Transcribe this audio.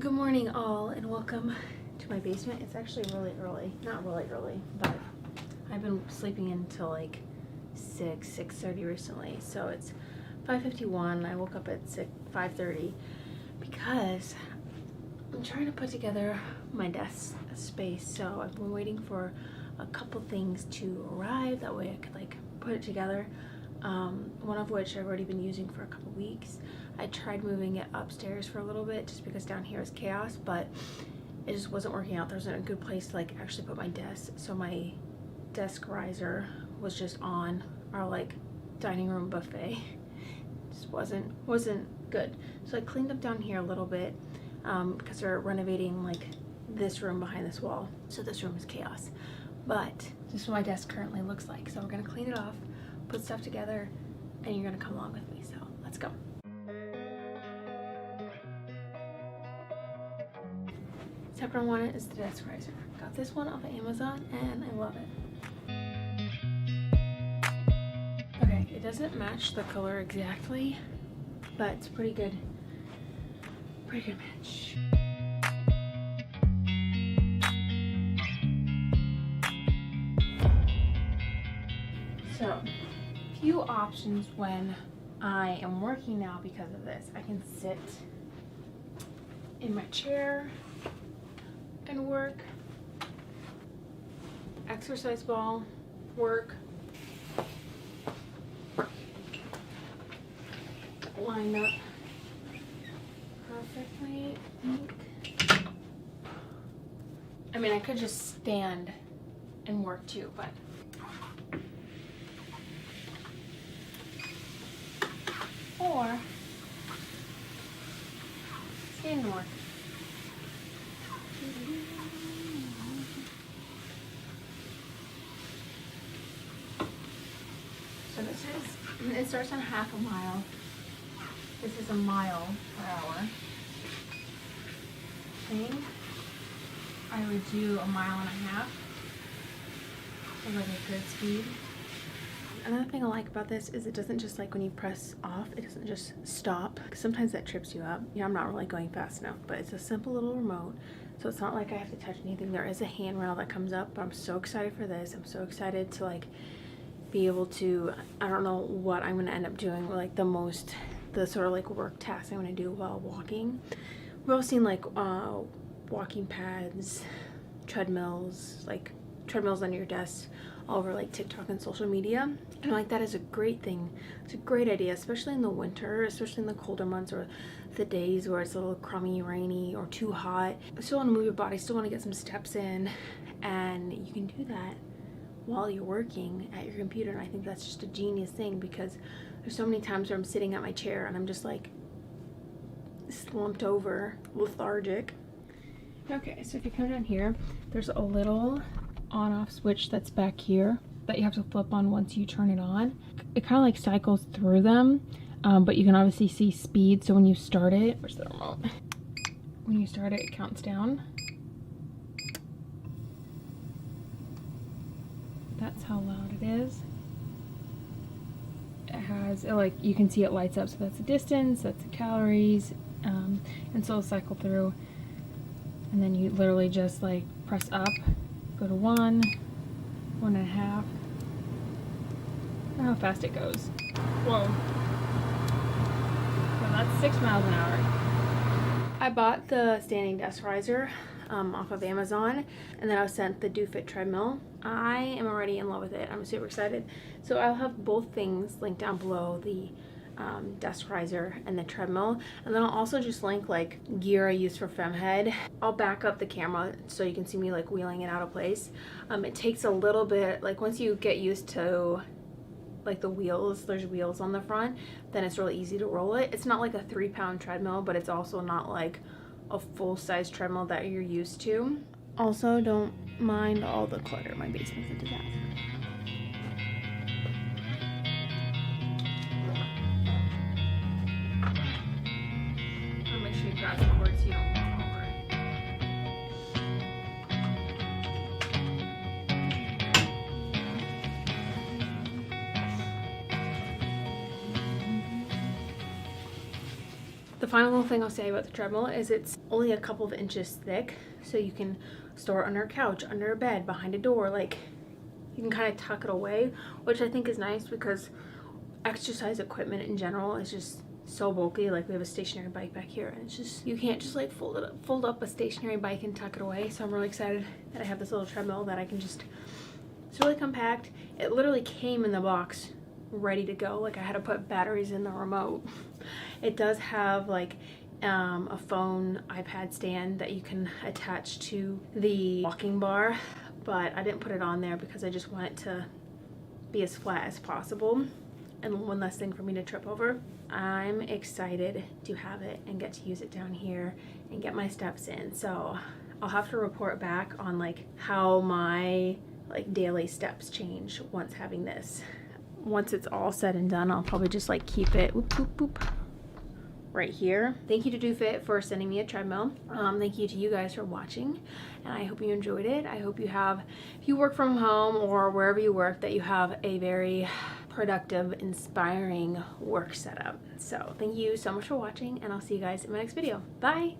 Good morning all and welcome to my basement. It's actually really early, not really early, but I've been sleeping until like 6:30 recently. So it's 5:51. I woke up at 5:30 because I'm trying to put together my desk space. So I've been waiting for a couple things to arrive. That way I could like put it together. One of which I've already been using for a couple weeks. I tried moving it upstairs for a little bit just because down here is chaos, but it just wasn't working out. There wasn't a good place to like actually put my desk. So my desk riser was just on our like dining room buffet. Just wasn't good. So I cleaned up down here a little bit because they're renovating like this room behind this wall. So this room is chaos. But this is what my desk currently looks like. So we're gonna clean it off, put stuff together, and you're gonna come along with me. So let's go. Step number 1 is the desk riser. Got this one off of Amazon and I love it. Okay, it doesn't match the color exactly, but it's pretty good match. So, few options when I am working now because of this. I can sit in my chair and work, exercise ball, work, line up perfectly. I mean, I could just stand and work too, but or stand and work. So it starts on half a mile. This is a mile per hour. I think I would do a mile and a half. So like a good speed. Another thing I like about this is it doesn't just like when you press off, it doesn't just stop. Sometimes that trips you up. I'm not really going fast enough, but it's a simple little remote. So it's not like I have to touch anything. There is a handrail that comes up, but I'm so excited for this. I'm so excited to like be able to, I don't know what I'm gonna end up doing, or like the sort of like work tasks I'm gonna do while walking. We've all seen like walking pads, treadmills, like treadmills on your desk all over like TikTok and social media. And like that is a great thing. It's a great idea, especially in the winter, especially in the colder months or the days where it's a little crummy, rainy, or too hot. I still want to move your body, still want to get some steps in, and you can do that while you're working at your computer. And I think that's just a genius thing because there's so many times where I'm sitting at my chair and I'm just like slumped over, lethargic. Okay, so if you come down here, there's a little on-off switch that's back here that you have to flip on once you turn it on. It kind of like cycles through them, but you can obviously see speed. So when you start it, where's the remote? When you start it, it counts down. That's how loud it is. It has, like, you can see it lights up, so that's the distance, that's the calories, and so it'll cycle through. And then you literally just like press up, go to 1, 1.5. I don't know how fast it goes. Whoa. So that's 6 miles an hour. I bought the standing desk riser off of Amazon, and then I was sent the Doufit treadmill. I am already in love with it. I'm super excited. So I'll have both things linked down below, the desk riser and the treadmill, and then I'll also just link like gear I use for femhead. I'll back up the camera so you can see me like wheeling it out of place. It takes a little bit, like once you get used to like the wheels, there's wheels on the front, then it's really easy to roll it. It's not like a 3-pound treadmill, but it's also not like a full-size treadmill that you're used to. Also, don't mind all the clutter. My basement's a disaster. Make sure you grab the cord so you don't fall over it. final thing I'll say about the treadmill is it's only a couple of inches thick, so you can store it under a couch, under a bed, behind a door. Like, you can kind of tuck it away, which I think is nice because exercise equipment in general is just so bulky. Like, we have a stationary bike back here, and it's just, you can't just like fold up a stationary bike and tuck it away. So I'm really excited that I have this little treadmill that I can just, it's really compact. It literally came in the box ready to go. Like, I had to put batteries in the remote. It does have like a phone iPad stand that you can attach to the walking bar, but I didn't put it on there because I just want it to be as flat as possible and one less thing for me to trip over. I'm excited to have it and get to use it down here and get my steps in. So I'll have to report back on like how my like daily steps change once having this. Once it's all said and done, I'll probably just like keep it whoop, whoop, whoop, right here. Thank you to Doufit for sending me a treadmill. Thank you to you guys for watching, and I hope you enjoyed it. I hope you have, if you work from home or wherever you work, that you have a very productive, inspiring work setup. So thank you so much for watching, and I'll see you guys in my next video. Bye.